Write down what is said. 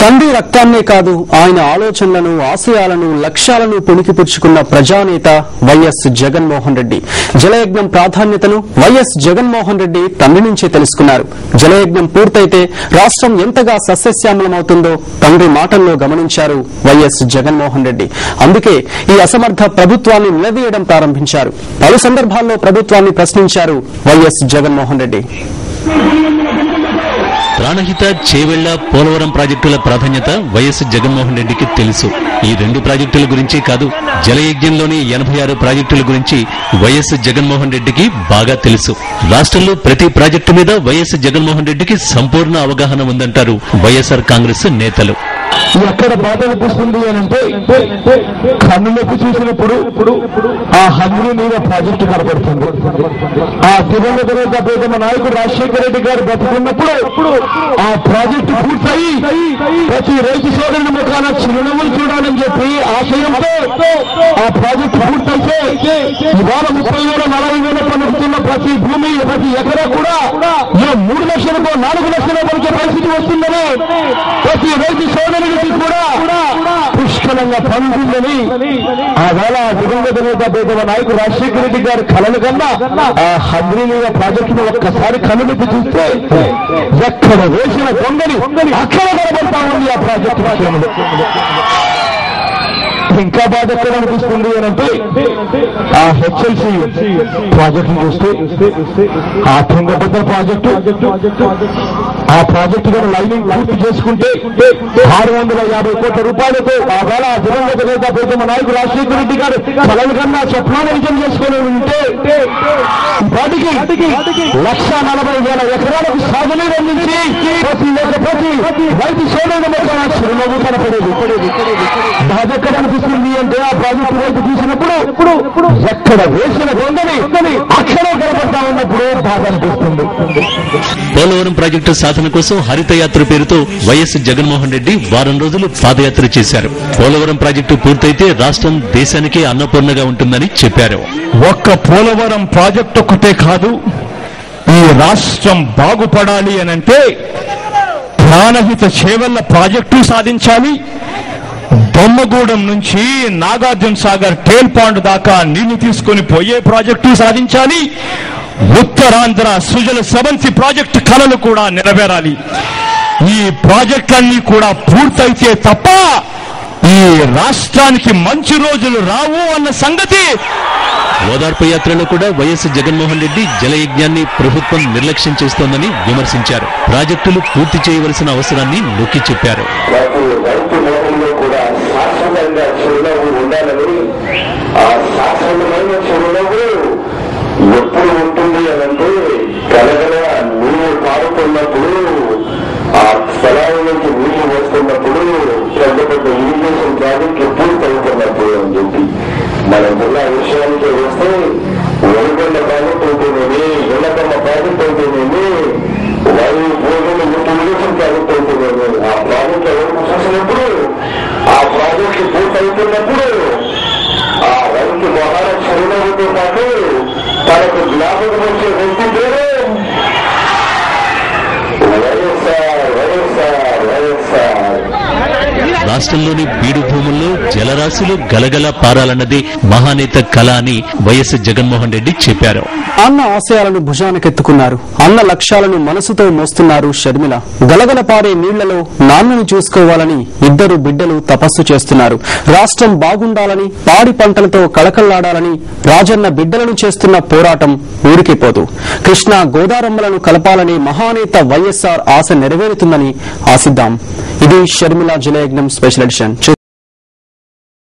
తండ్రి రక్తాన్నే కాదు ఆయన ఆలోచనలను ఆశయాలను లక్ష్యాలను పుణికిపుచ్చుకున్న ప్రజానేత వైఎస్ జగన్మోహన్ రెడ్డి. జలయజ్ఞం ప్రాధాన్యతను వైఎస్ జగన్మోహన్ రెడ్డి తండ్రి నుంచే తెలుసుకున్నారు. జలయజ్ఞం పూర్తయితే రాష్ట్రం ఎంతగా సస్యశ్యామలమవుతుందో తండ్రి మాటల్లో గమనించారు వైఎస్ జగన్మోహన్ రెడ్డి. అందుకే ఈ అసమర్థ ప్రభుత్వాన్ని నిలదీయడం ప్రారంభించారు. పలు సందర్భాల్లో ప్రభుత్వాన్ని ప్రశ్నించారు వైఎస్ జగన్మోహన్ రెడ్డి. ప్రాణహిత, చేవెళ్ల, పోలవరం ప్రాజెక్టుల ప్రాధాన్యత వైఎస్ జగన్మోహన్ రెడ్డికి తెలుసు. ఈ రెండు ప్రాజెక్టుల గురించి కాదు, జలయజ్ఞంలోని 86 ప్రాజెక్టుల గురించి వైఎస్ జగన్మోహన్ రెడ్డికి బాగా తెలుసు. రాష్ట్రంలో ప్రతి ప్రాజెక్టు మీద వైఎస్ జగన్మోహన్ రెడ్డికి సంపూర్ణ అవగాహన ఉందంటారు వైఎస్ఆర్ కాంగ్రెస్ నేతలు. ఎక్కడ బాధ అనిపిస్తుంది అని అంటే కన్నులోకి చూసినప్పుడు ఆ హంద్రీ మీద ప్రాజెక్టు కనపడుతుంది. ఆ దివంగత ప్రియతమ నాయకుడు రాజశేఖర రెడ్డి గారు బతుకున్నప్పుడు ఆ ప్రాజెక్టు పూర్తయి ప్రతి రైతు సోదరుని ముఖాన చిరునవ్వులు చూడాలని చెప్పి ఆశయంతో ఆ ప్రాజెక్టు పూర్తయితే ఇవాళ 30,000-40,000 పలుకుతున్న ప్రతి భూమి, ప్రతి ఎకరా కూడా 3 లక్షలకో 4 లక్షల పలికే పరిస్థితి వస్తుందని ప్రతి రైతు సోదరునికి కూడా పుష్కలంగా పండుతుందని ఆవేళ దివంగత నేత ప్రియతమ నాయకుడు రాజశేఖర రెడ్డి గారి కళలు కన్నా ఆ హంద్రీ మీద ప్రాజెక్టును ఒక్కసారి కళ్ళెత్తి చూస్తే ఎక్కడ వేసిన దొంగని అక్కడ కనబడతా ఉంది ఆ ప్రాజెక్టు విషయంలో. ఇంకా బాధ ఎక్కడ అనిపిస్తుంది అని అంటే ఆ హెచ్ఎల్సి ప్రాజెక్టు చూస్తే ఆ తుంగభద్ర ప్రాజెక్టు ఆ ప్రాజెక్టు గారు లైనింగ్ పూర్తి చేసుకుంటే 650 కోట్ల రూపాయలతో ఆ వేళ దివంగత నేత ప్రియతమ నాయకుడు రాజశేఖర రెడ్డి గారు కలలు కన్నా స్వప్నాన్ని నిజం చేసుకుని ఉంటే వాటికి 140,000 ఎకరాలకు సాగునీరు అందించి ప్రతి రైతు సోదరుల మొత్తం చిరునవ్వు కనపడేది. బాధ ఎక్కడ అనిపిస్తుంది అంటే ఆ ప్రాజెక్టు రైతు చూసినప్పుడు ఎక్కడ వేసిన దొంగని అక్కడే కనపడతా ఉన్నప్పుడు బాధ అనిపిస్తుంది. పోలవరం ప్రాజెక్టు సాధన కోసం హరిత యాత్ర పేరుతో వైఎస్ జగన్మోహన్ రెడ్డి వారం రోజులు పాదయాత్ర చేశారు. పోలవరం ప్రాజెక్టు పూర్తయితే రాష్ట్రం దేశానికే అన్నపూర్ణగా ఉంటుందని చెప్పారు. ఒక్క పోలవరం ప్రాజెక్టు ఒక్కటే కాదు, ఈ రాష్ట్రం బాగుపడాలి అనంటే ప్రాణహిత చేవెళ్ల ప్రాజెక్టు సాధించాలి. బొమ్మగూడెం నుంచి నాగార్జున సాగర్ టేల్ పాండ్ దాకా నీళ్లు తీసుకుని పోయే ప్రాజెక్టు సాధించాలి. ఉత్తరాంధ్ర సుజల స్రవంతి ప్రాజెక్టు కలలు కూడా నెరవేరాలి. ఈ ప్రాజెక్టులన్నీ కూడా పూర్తయితే తప్ప ఈ రాష్ట్రానికి మంచి రోజులు రావు అన్న సంగతి. ఓదార్పు యాత్రలో కూడా వైఎస్ జగన్మోహన్ రెడ్డి జలయజ్ఞాన్ని ప్రభుత్వం నిర్లక్ష్యం చేస్తోందని విమర్శించారు. ప్రాజెక్టులు పూర్తి చేయవలసిన అవసరాన్ని నొక్కి చెప్పారు. ఎప్పుడు ఉంటుంది అనంటే కలగల నీరు పారుతున్నప్పుడు, ఆ స్థలాల నుంచి నీళ్లు వస్తున్నప్పుడు, పెద్ద పెద్ద ఇరిగేషన్ ప్రాజెక్టులు పూర్తవుతున్నప్పుడు అని చెప్పి మన జిల్లా విషయానికి వస్తే వరిగొండ ప్రాజెక్టు అయితేనేమి, ఇళ్లకమ్మ ప్రాజెక్టు అయితేనేమి, వాయు భూములు ఇరిగేషన్ ప్రాజెక్టు అయితేనేమి, ఆ ప్రాజెక్టు ఎవరికి చూసినప్పుడు ఆ ప్రాజెక్టు పూర్తవుతున్నప్పుడు ఆ రైతు మొహాల చిరునవ్వుతో పాటు తనకు జ్ఞాపకం వచ్చే వ్యక్తి పేరు రాష్ట్రంలోని బీడు భూముల్లో జలరాశులు గలగల పారాలన్నది మహానేత కళ అని వైఎస్ జగన్మోహన్ రెడ్డి చెప్పారు. అన్న ఆశయాలను భుజానికెత్తుకున్నారు. అన్న లక్ష్యాలను మనసుతో మోస్తున్నారు షర్మిల. గలగల పారే నీళ్లలో నాన్నని చూసుకోవాలని ఇద్దరు బిడ్డలు తపస్సు చేస్తున్నారు. రాష్ట్రం బాగుండాలని, పాడి పంటలతో కళకళ్లాడాలని రాజన్న బిడ్డలను చేస్తున్న పోరాటం ఊరికిపోదు. కృష్ణా గోదారమ్మలను కలపాలని మహానేత వైఎస్ఆర్ ఆశ నెరవేరుతుందని ఆశిద్దాం. ఇది షర్మిల జలయజ్ఞం స్పెషల్ ఎడిషన్.